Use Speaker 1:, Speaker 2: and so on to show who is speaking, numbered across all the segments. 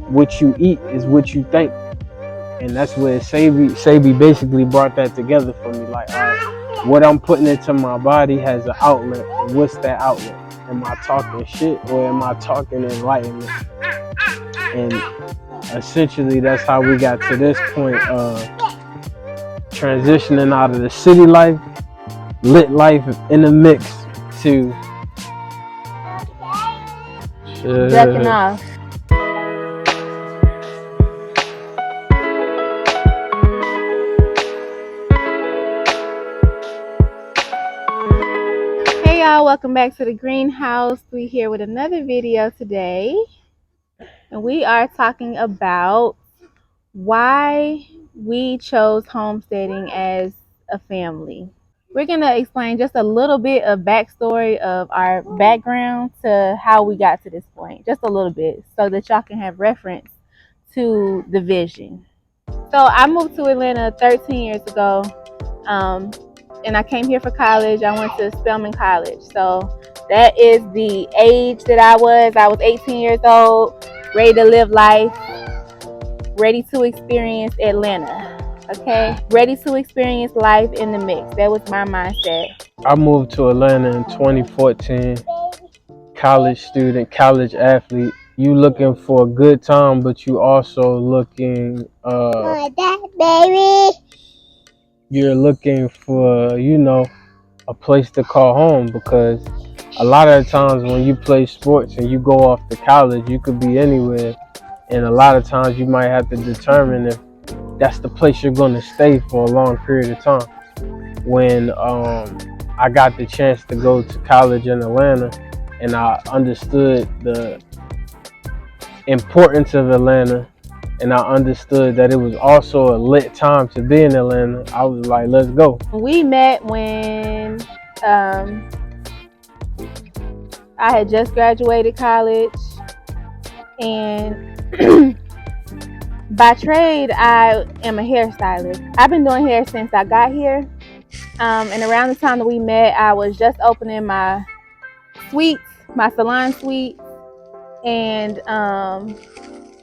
Speaker 1: what you eat is what you think. And that's where Sabi basically brought that together for me. Like, all right, what I'm putting into my body has an outlet. And what's that outlet? Am I talking shit or am I talking enlightenment? And essentially, that's how we got to this point of transitioning out of the city life, lit life in the mix to
Speaker 2: ducking off. Hey y'all, welcome back to the greenhouse. We here with another video today, and we are talking about why we chose homesteading as a family. We're going to explain just a little bit of backstory of our background to how we got to this point. Just a little bit so that y'all can have reference to the vision. So I moved to Atlanta 13 years ago, and I came here for college. I went to Spelman College. So that is the age that I was. I was 18 years old, ready to live life, ready to experience Atlanta. Okay, ready to experience life in the mix. That was my mindset.
Speaker 1: I moved to Atlanta in 2014. College student, college athlete. You looking for a good time, but you also looking you're looking for, a place to call home, because a lot of the times when you play sports and you go off to college, you could be anywhere, and a lot of times you might have to determine if that's the place you're going to stay for a long period of time. When I got the chance to go to college in Atlanta and I understood the importance of Atlanta, and I understood that it was also a lit time to be in Atlanta, I was like, let's go.
Speaker 2: We met when I had just graduated college, and by trade, I am a hairstylist. I've been doing hair since I got here, and around the time that we met, I was just opening my suites, my salon suite, and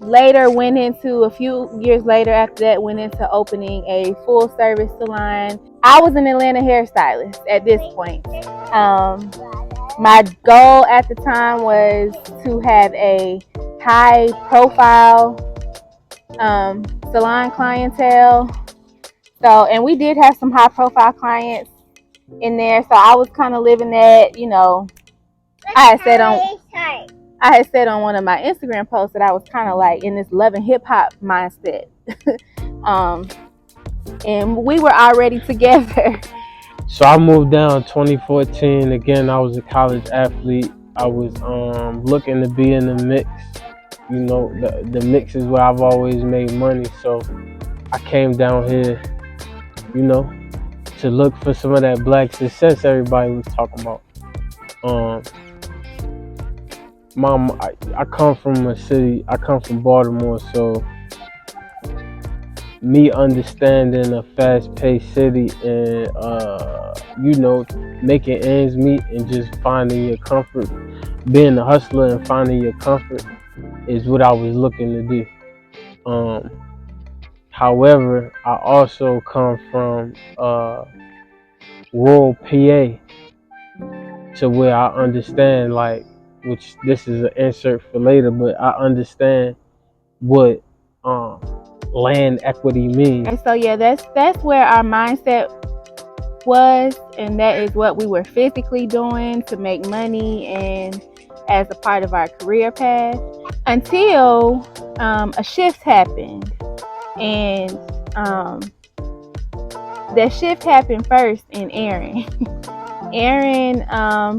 Speaker 2: later went into, a few years later after that, went into opening a full service salon. I was an Atlanta hairstylist at this point. My goal at the time was to have a high profile salon clientele. So, and we did have some high profile clients in there. So I was kind of living that, I had said on one of my Instagram posts that I was kind of like in this love and hip hop mindset. And we were already together.
Speaker 1: So I moved down 2014. Again, I was a college athlete. I was looking to be in the mix. The mix is where I've always made money. So I came down here, to look for some of that black success everybody was talking about. Mom, I come from a city, I come from Baltimore, so me understanding a fast-paced city and, making ends meet and just finding your comfort, being a hustler and finding your comfort is what I was looking to do. However, I also come from rural PA, to where I understand, which this is an insert for later, but I understand what land equity means.
Speaker 2: And so yeah, that's where our mindset was, and that is what we were physically doing to make money and as a part of our career path, until a shift happened. And that shift happened first in Aaron. Aaron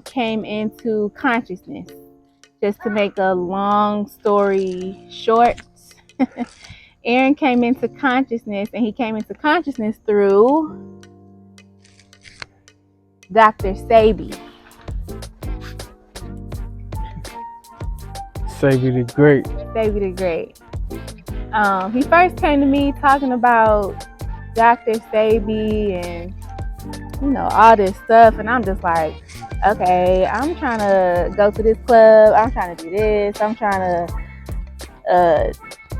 Speaker 2: came into consciousness. Just to make a long story short, Aaron came into consciousness, and he came into consciousness through Dr. Sabi.
Speaker 1: Sabi the Great.
Speaker 2: Sabi the Great. He first came to me talking about Dr. Sabi and all this stuff, and I'm just like, okay, I'm trying to go to this club, I'm trying to do this, I'm trying to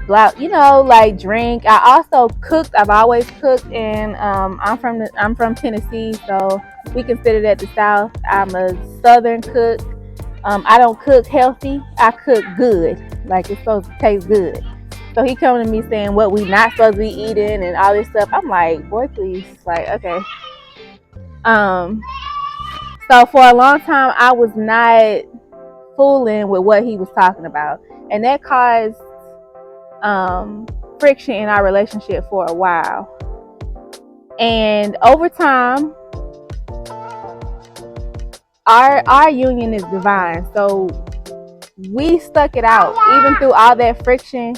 Speaker 2: like drink. I also cooked. I've always cooked, and I'm from Tennessee, so we consider that the South. I'm a Southern cook. I don't cook healthy. I cook good, like it's supposed to taste good. So he coming to me saying what we not supposed to be eating and all this stuff. I'm like, boy, please, like, okay. Um, so for a long time, I was not fooling with what he was talking about, and that caused friction in our relationship for a while. And over time, our union is divine. So we stuck it out, even through all that friction.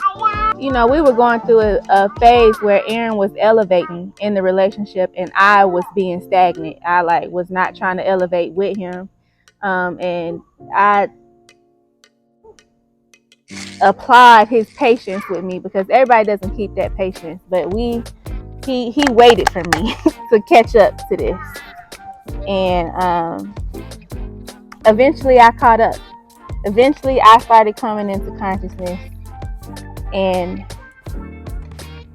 Speaker 2: We were going through a phase where Aaron was elevating in the relationship, and I was being stagnant. I was not trying to elevate with him, and I applied his patience with me, because everybody doesn't keep that patience, but he waited for me to catch up to this, and eventually I caught up. Eventually I started coming into consciousness, and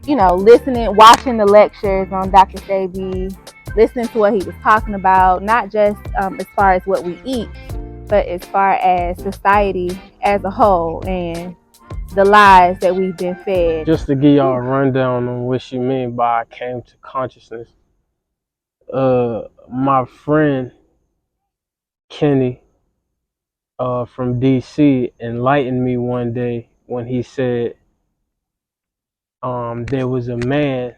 Speaker 2: listening, watching the lectures on Dr. Sebi, listening to what he was talking about, not just as far as what we eat, but as far as society as a whole and the lies that we've been fed.
Speaker 1: Just to give y'all a rundown on what she mean by I came to consciousness. My friend Kenny from DC enlightened me one day when he said there was a man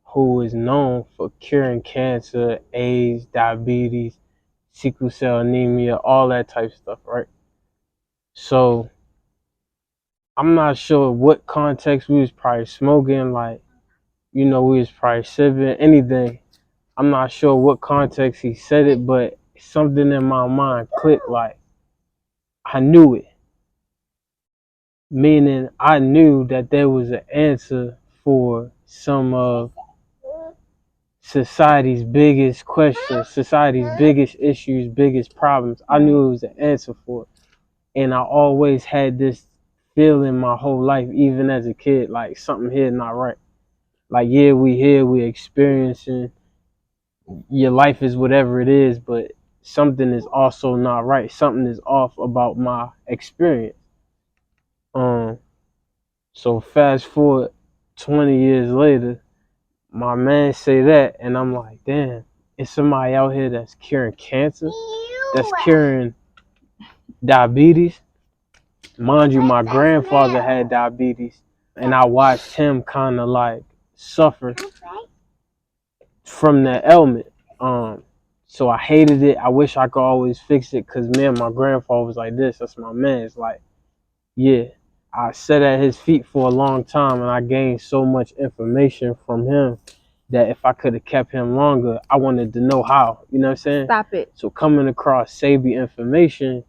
Speaker 1: who is known for curing cancer, AIDS, diabetes, sickle cell anemia, all that type of stuff, right? So I'm not sure what context we was probably smoking, like, we was probably sipping, anything. I'm not sure what context he said it, but something in my mind clicked, like, I knew it. Meaning I knew that there was an answer for some of society's biggest questions, society's biggest issues, biggest problems. I knew it was an answer for it. And I always had this feeling my whole life, even as a kid, like something here not right. Like, yeah, we here, we experiencing, your life is whatever it is, but something is also not right. Something is off about my experience. So fast forward 20 years later, my man say that, and I'm like, damn, it's somebody out here that's curing cancer, that's curing diabetes. Mind you, my grandfather had diabetes, and I watched him kind of like suffer from that ailment. So I hated it. I wish I could always fix it, because me and my grandfather was like this. That's my man. It's like, yeah, I sat at his feet for a long time, and I gained so much information from him that if I could have kept him longer, I wanted to know how. You know what I'm saying?
Speaker 2: Stop it.
Speaker 1: So coming across Sebi information,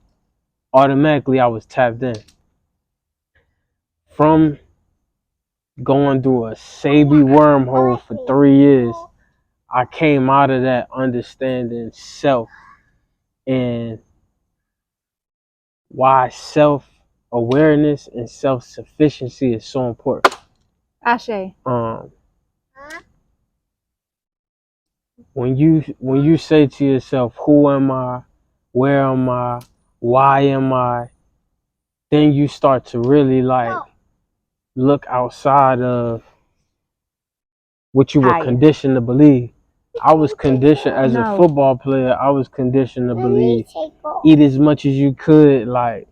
Speaker 1: automatically I was tapped in. From going through a Sebi wormhole for 3 years, I came out of that understanding self and why self-awareness and self-sufficiency is so important.
Speaker 2: Ashe.
Speaker 1: When you say to yourself, who am I, where am I, why am I, then you start to really like look outside of what you were conditioned to believe. I was conditioned as a football player, I was conditioned to believe eat as much as you could, like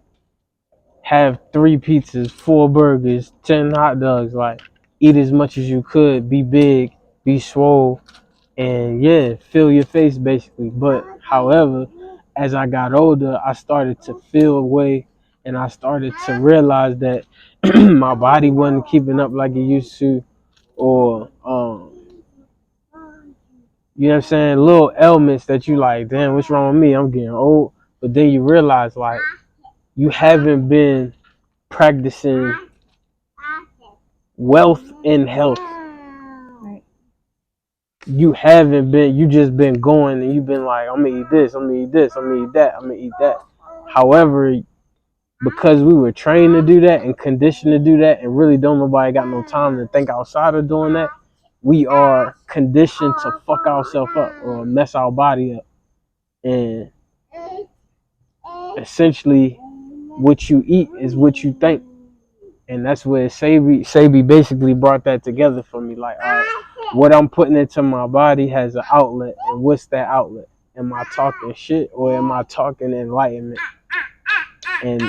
Speaker 1: have 3 pizzas, 4 burgers, 10 hot dogs, like eat as much as you could, be big, be swole, and yeah, fill your face basically. But however, as I got older, I started to feel away, and I started to realize that my body wasn't keeping up like it used to, or you know what I'm saying, little ailments that you like, damn, what's wrong with me? I'm getting old. But then you realize, like, you haven't been practicing wealth and health. You haven't been, you just been going, and you've been like, I'm gonna eat this, I'm gonna eat this, I'm gonna eat that, I'm gonna eat that. However, because we were trained to do that and conditioned to do that, and really don't nobody got no time to think outside of doing that. We are conditioned to fuck ourselves up or mess our body up, and essentially, what you eat is what you think, and that's where Sabi basically brought that together for me. Like, all right, what I'm putting into my body has an outlet, and what's that outlet? Am I talking shit or am I talking enlightenment? And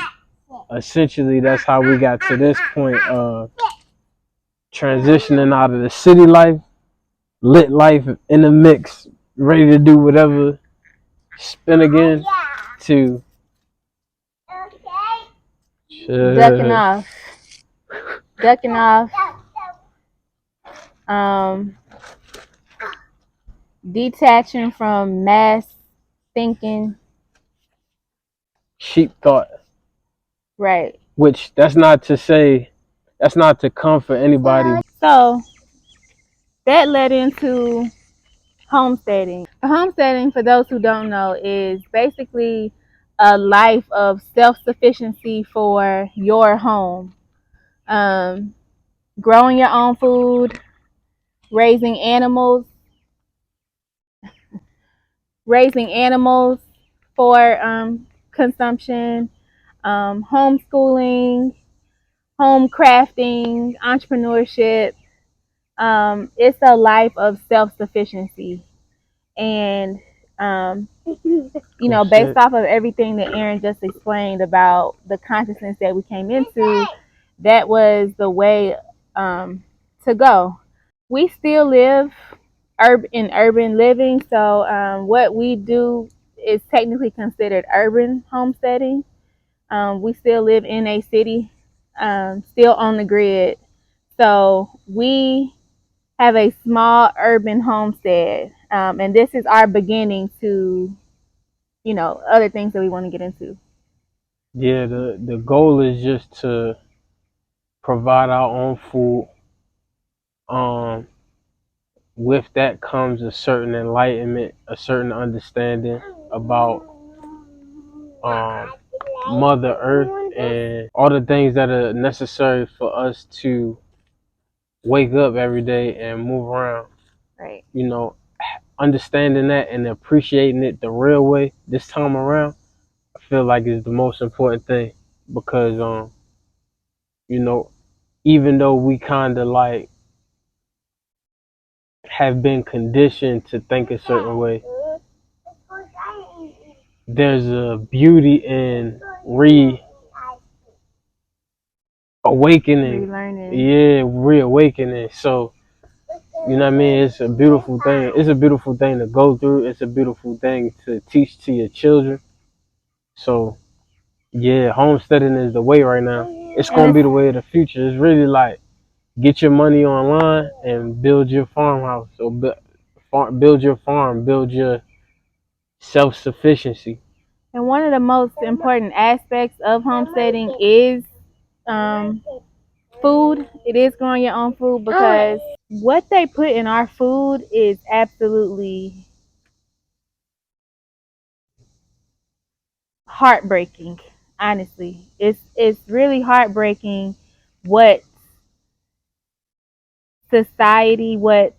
Speaker 1: essentially, that's how we got to this point of transitioning out of the city life, lit life in the mix, ready to do whatever, spin again, to
Speaker 2: ducking off, ducking off, detaching from mass thinking.
Speaker 1: sheep thought.
Speaker 2: Right.
Speaker 1: Which that's not to comfort anybody.
Speaker 2: So that led into homesteading. Homesteading, for those who don't know, is basically a life of self-sufficiency for your home. Growing your own food, raising animals, for consumption, homeschooling, home crafting, entrepreneurship. It's a life of self-sufficiency. And based off of everything that Aaron just explained about the consciousness that we came into, that was the way to go. We still live in urban living, so what we do is technically considered urban homesteading. We still live in a city, still on the grid. So we have a small urban homestead, and this is our beginning to, other things that we want to get into.
Speaker 1: Yeah, the goal is just to provide our own food. With that comes a certain enlightenment, a certain understanding about um, Mother Earth and all the things that are necessary for us to wake up every day and move around.
Speaker 2: Right.
Speaker 1: Understanding that and appreciating it the real way this time around, I feel like is the most important thing, because you know, even though we kind of like have been conditioned to think a certain way, there's a beauty in reawakening.
Speaker 2: Relearning.
Speaker 1: Yeah, reawakening. So, you know what I mean? It's a beautiful thing. It's a beautiful thing to go through. It's a beautiful thing to teach to your children. So, yeah, homesteading is the way right now. It's going to be the way of the future. It's really like get your money online and build your farmhouse, or build your farm, build your self-sufficiency.
Speaker 2: And one of the most important aspects of homesteading is food. It is growing your own food, because what they put in our food is absolutely heartbreaking. Honestly, it's really heartbreaking what society, what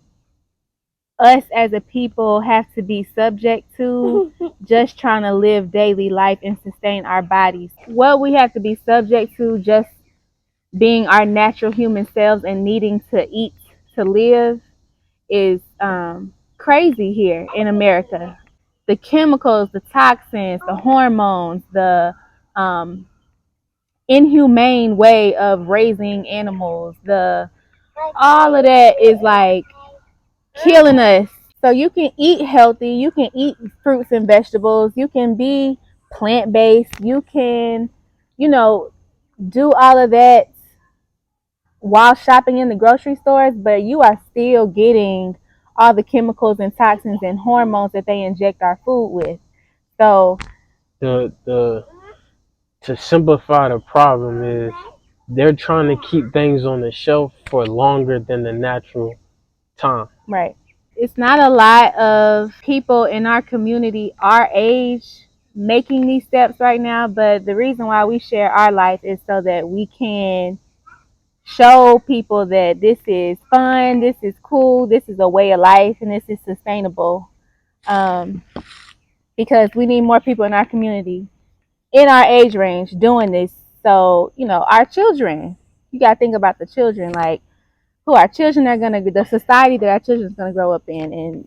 Speaker 2: us as a people have to be subject to just trying to live daily life and sustain our bodies. What we have to be subject to just being our natural human selves and needing to eat to live is crazy here in America. The chemicals, the toxins, the hormones, the inhumane way of raising animals, all of that is like killing us. So you can eat healthy, you can eat fruits and vegetables, you can be plant-based, you can, do all of that while shopping in the grocery stores, but you are still getting all the chemicals and toxins and hormones that they inject our food with. So
Speaker 1: The to simplify the problem is they're trying to keep things on the shelf for longer than the natural time.
Speaker 2: right. It's not a lot of people in our community our age making these steps right now, but the reason why we share our life is so that we can show people that this is fun, this is cool, this is a way of life, and this is sustainable. Because we need more people in our community, in our age range, doing this. So, our children, you got to think about the children, like who our children are going to be, the society that our children is going to grow up in, and,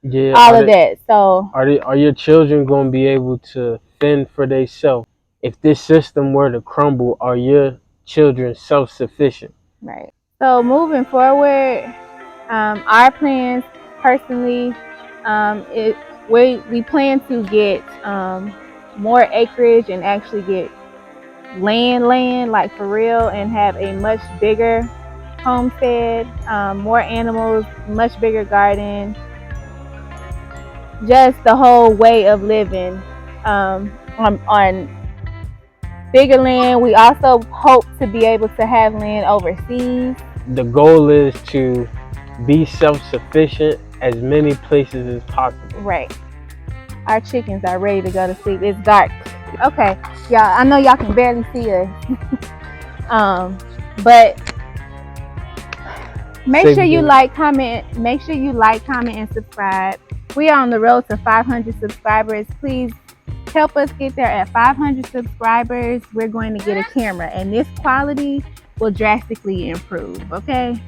Speaker 1: Yeah,
Speaker 2: all of that. So,
Speaker 1: are your children going to be able to fend for themselves? If this system were to crumble, are your children self-sufficient?
Speaker 2: right. So, moving forward, our plans personally, we plan to get more acreage and actually get land like for real, and have a much bigger homestead, more animals, much bigger garden, just the whole way of living on bigger land. We also hope to be able to have land overseas.
Speaker 1: The goal is to be self-sufficient as many places as possible.
Speaker 2: Right. Our chickens are ready to go to sleep. It's dark. Okay, y'all, I know y'all can barely see us. But make sure you like, comment, and subscribe. We are on the road to 500 subscribers. Please help us get there at 500 subscribers. We're going to get a camera, and this quality will drastically improve, okay?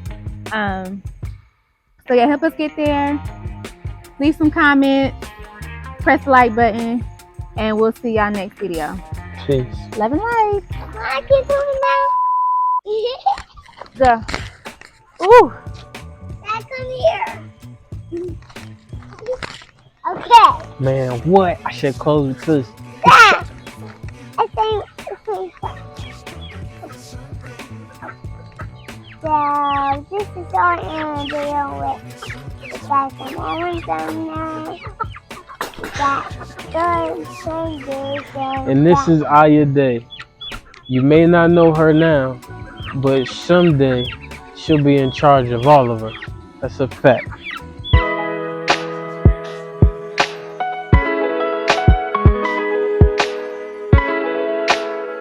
Speaker 2: So yeah, help us get there. Leave some comments, press the like button, and we'll see y'all next video.
Speaker 1: Peace.
Speaker 2: Love and light.
Speaker 3: I can do it now.
Speaker 2: Go. Ooh.
Speaker 3: Dad, come here. Okay.
Speaker 1: Man, what? I should close with this.
Speaker 3: Dad, I think. So this is our end video with the guys and everything now.
Speaker 1: And this is Aya Day. You may not know her now, but someday she'll be in charge of all of us. That's a fact.